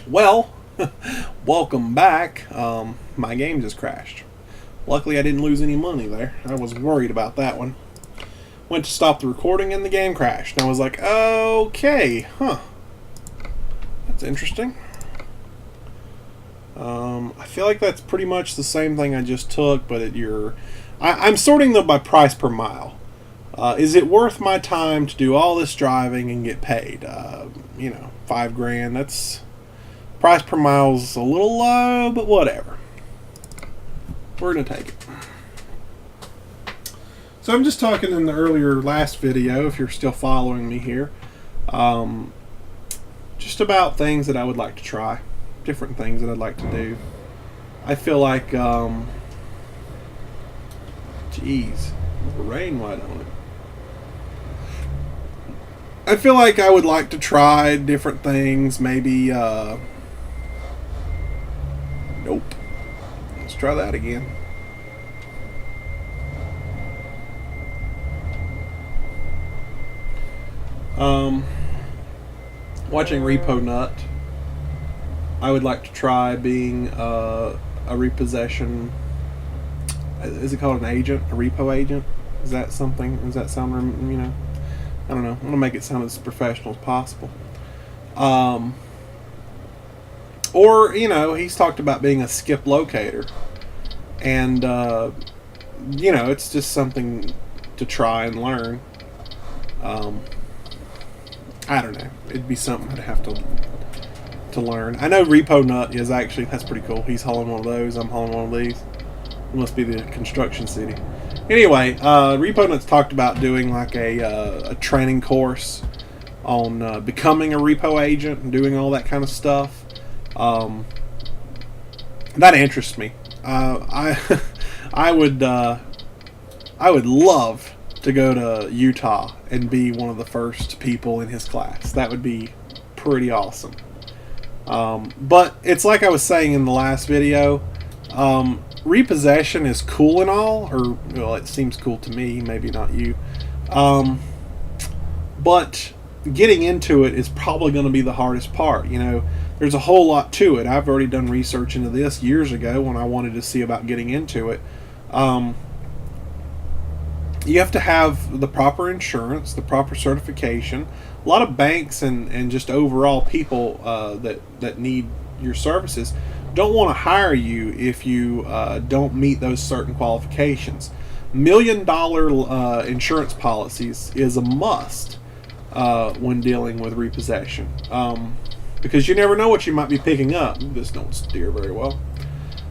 Well, welcome back. My game just crashed. Luckily, I didn't lose any money there. I was worried about that one. Went to stop the recording and the game crashed. And I was like, okay, that's interesting. I feel like that's pretty much the same thing I just took, but I'm sorting them by price per mile. Is it worth my time to do all this driving and get paid? $5 grand. That's price per mile's a little low, but whatever. We're gonna take it. So I'm just talking in the last video, if you're still following me here, just about things that I would like to try, different things that I'd like to do. I feel like, geez, rain, why don't it? I feel like I would like to try different things, maybe, nope. Let's try that again. Watching Repo Nut, I would like to try being a repossession. Is it called an agent? A repo agent? Is that something? Does that sound, I don't know. I want to make it sound as professional as possible. Or, he's talked about being a skip locator. And, it's just something to try and learn. I don't know. It'd be something I'd have to learn. I know Repo Nut is actually, that's pretty cool. He's hauling one of those. I'm hauling one of these. It must be the construction city. Anyway, Repo Nut's talked about doing like a training course on becoming a repo agent and doing all that kind of stuff. That interests me. I I would love to go to Utah and be one of the first people in his class. That would be pretty awesome. But it's like I was saying in the last video, repossession is cool and all, or, well, it seems cool to me, maybe not you. But getting into it is probably going to be the hardest part. There's a whole lot to it. I've already done research into this years ago when I wanted to see about getting into it. You have to have the proper insurance, the proper certification. A lot of banks and just overall people that need your services don't want to hire you if you don't meet those certain qualifications. $1 million insurance policies is a must when dealing with repossession, because you never know what you might be picking up. This don't steer very well.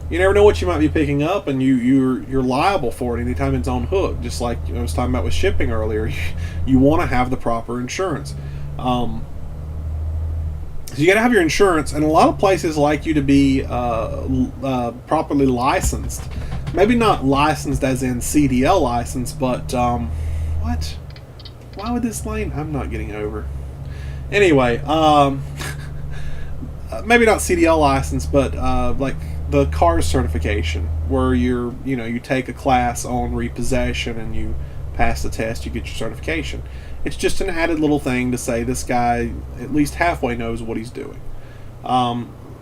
You never know what you might be picking up, and you're liable for it anytime it's on hook. Just like I was talking about with shipping earlier, you want to have the proper insurance. So you got to have your insurance, and a lot of places like you to be properly licensed. Maybe not licensed as in CDL license, but what? Why would this lane? I'm not getting over. Anyway, maybe not CDL license, but like the CARS certification, where you take a class on repossession and you pass the test, you get your certification. It's just an added little thing to say this guy at least halfway knows what he's doing.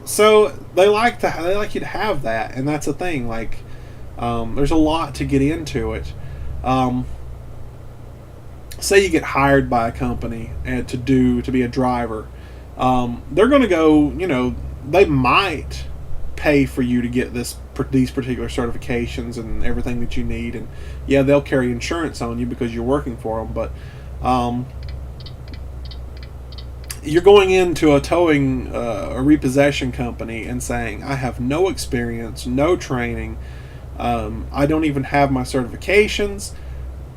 So they like you to have that, and that's a thing. Like, there's a lot to get into it. Say you get hired by a company and to be a driver. They're going to go. They might pay for you to get these particular certifications and everything that you need, and yeah, they'll carry insurance on you because you're working for them. But you're going into a repossession company and saying, I have no experience, no training, I don't even have my certifications,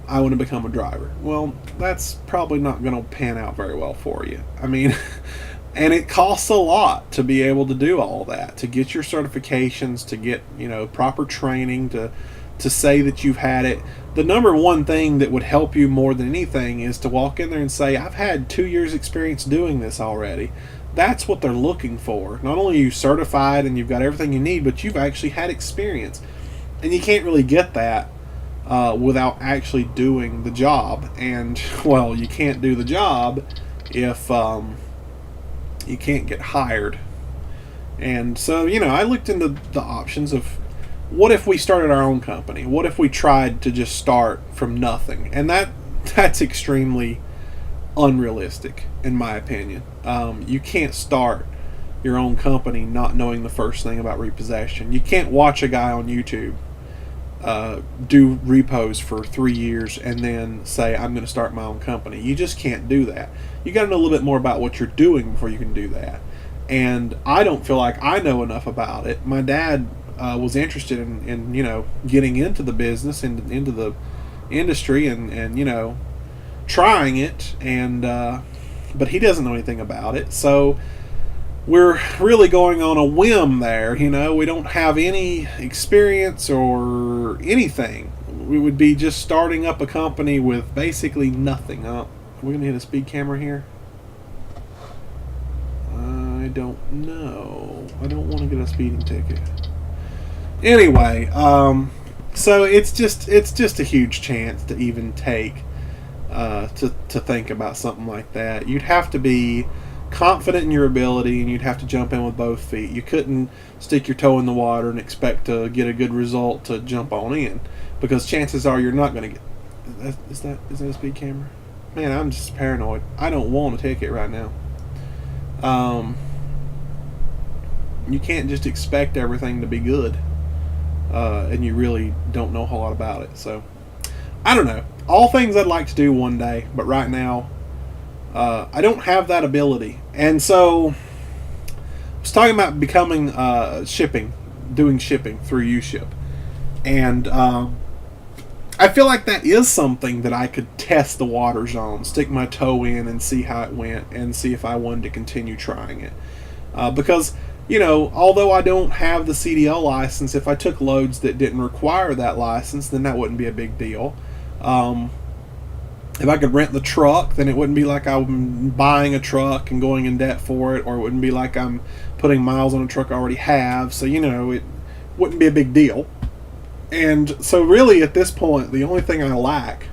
I want to become a driver. Well, that's probably not going to pan out very well for you. I mean, and it costs a lot to be able to do all that, to get your certifications, to get proper training, to say that you've had it. The number one thing that would help you more than anything is to walk in there and say, I've had 2 years experience doing this already. That's what they're looking for. Not only are you certified and you've got everything you need, but you've actually had experience. And you can't really get that without actually doing the job. And, well, you can't do the job if you can't get hired. And so, I looked into the options of what if we started our own company? What if we tried to just start from nothing? And that's extremely unrealistic, in my opinion. You can't start your own company not knowing the first thing about repossession. You can't watch a guy on YouTube do repos for 3 years and then say, I'm going to start my own company. You just can't do that. You got to know a little bit more about what you're doing before you can do that. And I don't feel like I know enough about it. My dad was interested in getting into the business and into the industry and trying it, and but he doesn't know anything about it. So we're really going on a whim there. We don't have any experience or anything. We would be just starting up a company with basically nothing. We're gonna hit a speed camera here. I don't know. I don't want to get a speeding ticket. Anyway, so it's just a huge chance to even take to think about something like that. You'd have to be confident in your ability, and you'd have to jump in with both feet. You couldn't stick your toe in the water and expect to get a good result to jump on in, because chances are you're not going to get. Is that a speed camera? Man, I'm just paranoid. I don't want a ticket right now. You can't just expect everything to be good, and you really don't know a whole lot about it. So I don't know. All things I'd like to do one day, but right now I don't have that ability. And so I was talking about becoming doing shipping through UShip. And I feel like that is something that I could test the waters on, stick my toe in and see how it went, and see if I wanted to continue trying it. Because, although I don't have the CDL license, if I took loads that didn't require that license, then that wouldn't be a big deal. If I could rent the truck, then it wouldn't be like I'm buying a truck and going in debt for it, or it wouldn't be like I'm putting miles on a truck I already have. So, it wouldn't be a big deal. And so really at this point, the only thing I lack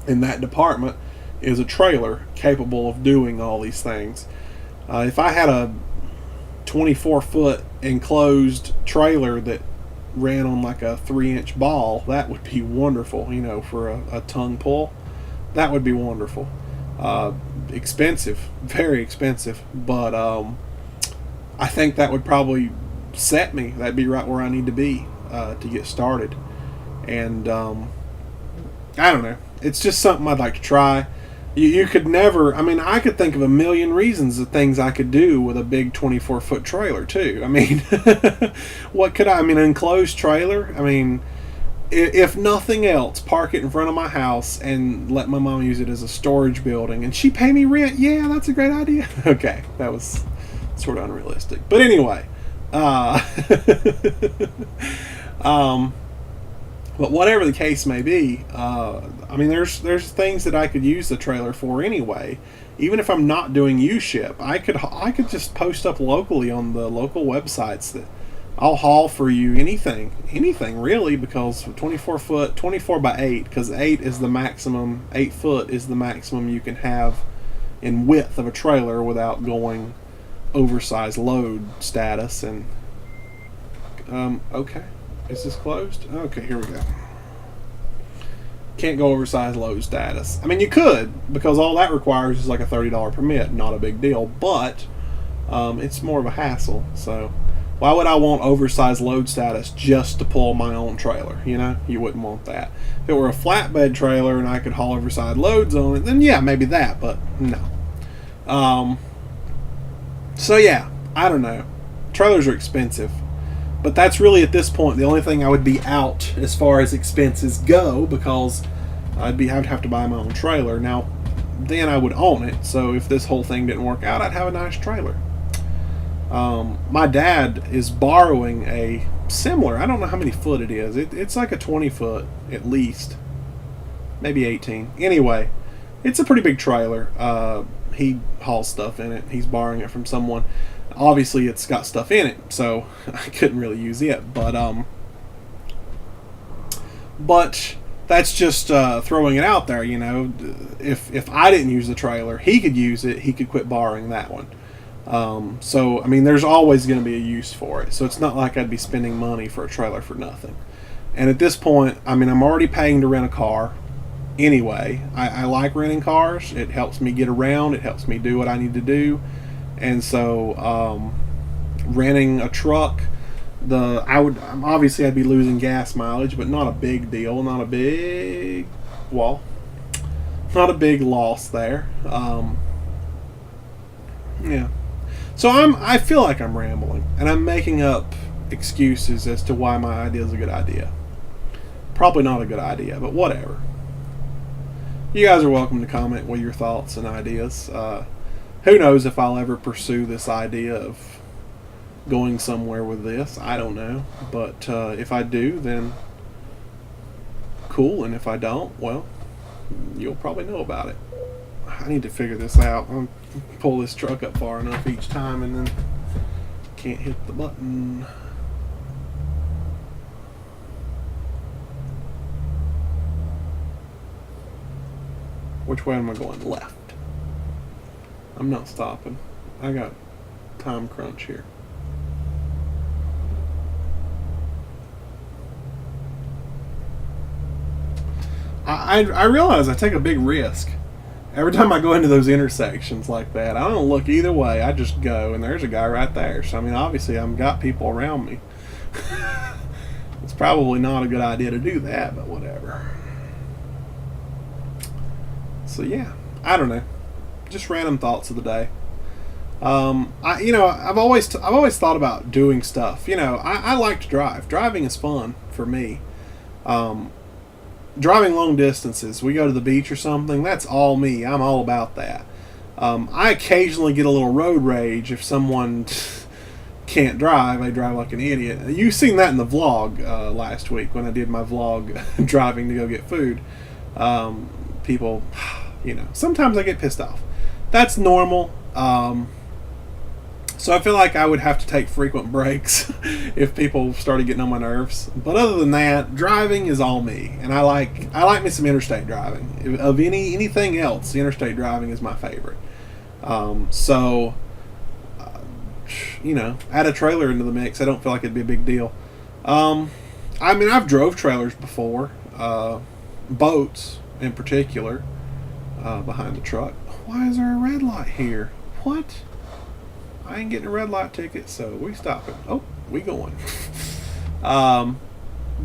in that department is a trailer capable of doing all these things. If I had a 24-foot enclosed trailer that ran on like a 3-inch ball, that would be wonderful, for a tongue pull. That would be wonderful. Expensive, very expensive, but I think that would probably set me. That'd be right where I need to be to get started. And I don't know. It's just something I'd like to try. You could never. I could think of a million reasons of things I could do with a big 24-foot trailer too. What could I? An enclosed trailer. If nothing else, park it in front of my house and let my mom use it as a storage building, and she pay me rent. Yeah, that's a great idea. Okay, that was sort of unrealistic, but anyway. But whatever the case may be, there's things that I could use the trailer for anyway. Even if I'm not doing UShip, I could just post up locally on the local websites that I'll haul for you anything really, because 24 by 8, because 8 is the maximum, 8 foot is the maximum you can have in width of a trailer without going oversized load status. And okay, is this closed? Okay, here we go. Can't go oversized load status. You could, because all that requires is like a $30 permit, not a big deal, but it's more of a hassle. So why would I want oversized load status just to pull my own trailer? You wouldn't want that. If it were a flatbed trailer and I could haul oversized loads on it, then yeah, maybe that, but no. So yeah, I don't know. Trailers are expensive, but that's really at this point the only thing I would be out as far as expenses go, because I'd have to buy my own trailer. Now, then I would own it. So if this whole thing didn't work out, I'd have a nice trailer. My dad is borrowing a similar, I don't know how many foot it is. It's like a 20 foot at least, maybe 18. Anyway, it's a pretty big trailer. He hauls stuff in it. He's borrowing it from someone. Obviously, it's got stuff in it, so I couldn't really use it. But that's just throwing it out there. If I didn't use the trailer, he could use it. He could quit borrowing that one. So, I mean, there's always going to be a use for it. So it's not like I'd be spending money for a trailer for nothing. And at this point, I mean, I'm already paying to rent a car anyway. I like renting cars. It helps me get around. It helps me do what I need to do. And so, renting a truck, obviously I'd be losing gas mileage, but not a big deal. Not a big, well, not a big loss there. Yeah. So I feel like I'm rambling, and I'm making up excuses as to why my idea is a good idea. Probably not a good idea, but whatever. You guys are welcome to comment with your thoughts and ideas. Who knows if I'll ever pursue this idea of going somewhere with this. I don't know. But if I do, then cool. And if I don't, well, you'll probably know about it. I need to figure this out. I'll pull this truck up far enough each time and then can't hit the button. Which way am I going? Left. I'm not stopping. I got time crunch here. I realize I take a big risk. Every time I go into those intersections like that, I don't look either way. I just go, and there's a guy right there. So, I mean, obviously, I've got people around me. It's probably not a good idea to do that, but whatever. So, yeah, I don't know. Just random thoughts of the day. I've always thought about doing stuff. I like to drive. Driving is fun for me. Driving long distances, we go to the beach or something, that's all me. I'm all about that. I occasionally get a little road rage if someone can't drive. They drive like an idiot. You've seen that in the vlog last week when I did my vlog driving to go get food. People, sometimes I get pissed off. That's normal. So I feel like I would have to take frequent breaks if people started getting on my nerves. But other than that, driving is all me, and I like me some interstate driving. Of anything else, interstate driving is my favorite. Add a trailer into the mix. I don't feel like it'd be a big deal. I've drove trailers before, boats in particular, behind the truck. Why is there a red light here? What? I ain't getting a red light ticket, so we stopping. Oh, we going. But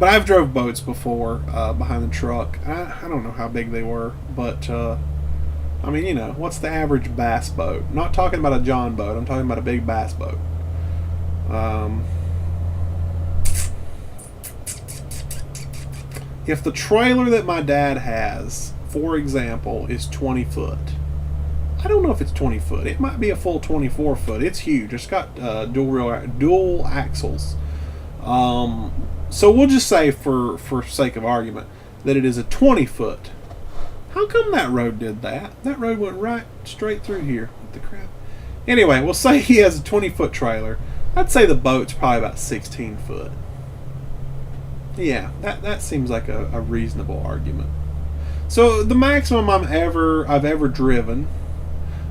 I've drove boats before behind the truck. I don't know how big they were, but what's the average bass boat? I'm not talking about a John boat. I'm talking about a big bass boat. If the trailer that my dad has, for example, is 20 foot. I don't know if it's 20 foot. It might be a full 24 foot. It's huge. It's got dual axles. So we'll just say, for sake of argument, that it is a 20 foot. How come that road did that? That road went right straight through here. What the crap? Anyway, we'll say he has a 20 foot trailer. I'd say the boat's probably about 16 foot. Yeah, that seems like a reasonable argument. So the maximum I've ever driven.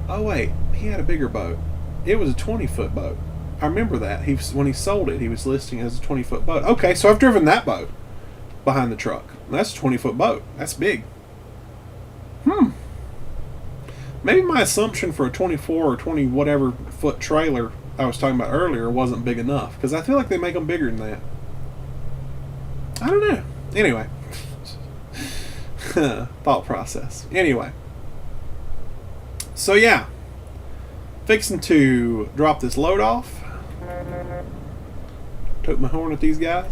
Oh wait, he had a bigger boat. It was a 20-foot boat. I remember that. When he sold it, he was listing it as a 20-foot boat. Okay, so I've driven that boat behind the truck. That's a 20-foot boat. That's big. Maybe my assumption for a 24 or 20 whatever foot trailer I was talking about earlier wasn't big enough, because I feel like they make them bigger than that. I don't know. Anyway. Thought process. Anyway. So yeah, fixing to drop this load off. Took my horn at these guys.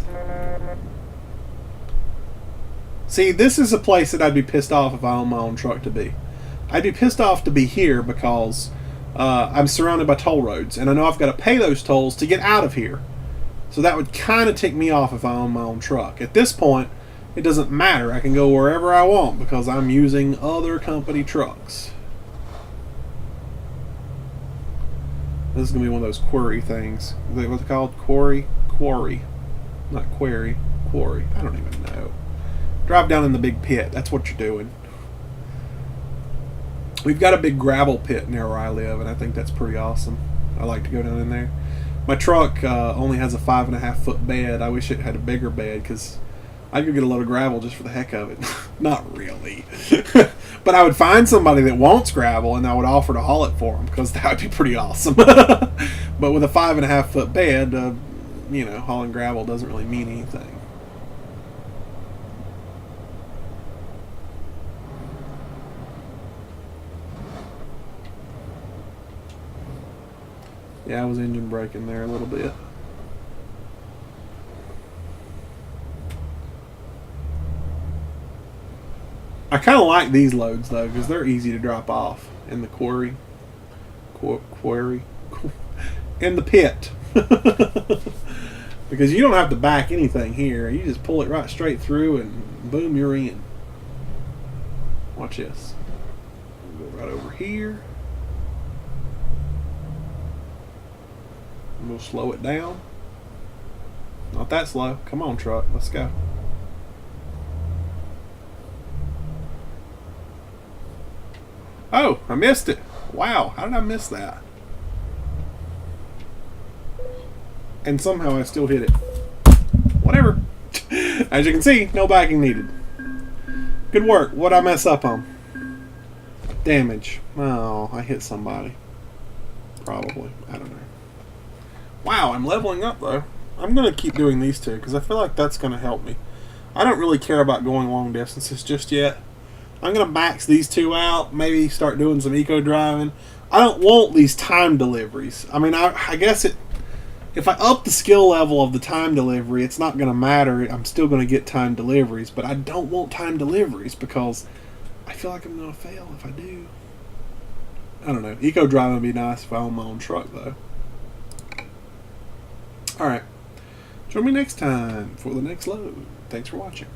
See, this is a place that I'd be pissed off if I owned my own truck to be. I'd be pissed off to be here because I'm surrounded by toll roads, and I know I've got to pay those tolls to get out of here. So that would kind of tick me off if I owned my own truck. At this point, it doesn't matter. I can go wherever I want because I'm using other company trucks. This is going to be one of those quarry things. What's it called? Quarry? Not query. Quarry. I don't even know. Drive down in the big pit. That's what you're doing. We've got a big gravel pit near where I live, and I think that's pretty awesome. I like to go down in there. My truck only has a 5.5 foot bed. I wish it had a bigger bed because I could get a load of gravel just for the heck of it. Not really. But I would find somebody that wants gravel and I would offer to haul it for them because that would be pretty awesome. But with a 5.5 foot bed, hauling gravel doesn't really mean anything. Yeah, I was engine braking there a little bit. I kind of like these loads though because they're easy to drop off in the quarry, in the pit. Because you don't have to back anything here. You just pull it right straight through and boom, you're in. Watch this. We'll go right over here. And we'll slow it down. Not that slow. Come on, truck. Let's go. Oh, I missed it. Wow, how did I miss that? And somehow I still hit it. Whatever. As you can see, no backing needed. Good work. What'd I mess up on? Damage. Oh, I hit somebody. Probably. I don't know. Wow, I'm leveling up though. I'm going to keep doing these two because I feel like that's going to help me. I don't really care about going long distances just yet. I'm going to max these two out, maybe start doing some eco driving. I don't want these time deliveries. I mean, I guess if I up the skill level of the time delivery, it's not going to matter. I'm still going to get time deliveries, but I don't want time deliveries because I feel like I'm going to fail if I do. I don't know. Eco driving would be nice if I own my own truck, though. Alright. Join me next time for the next load. Thanks for watching.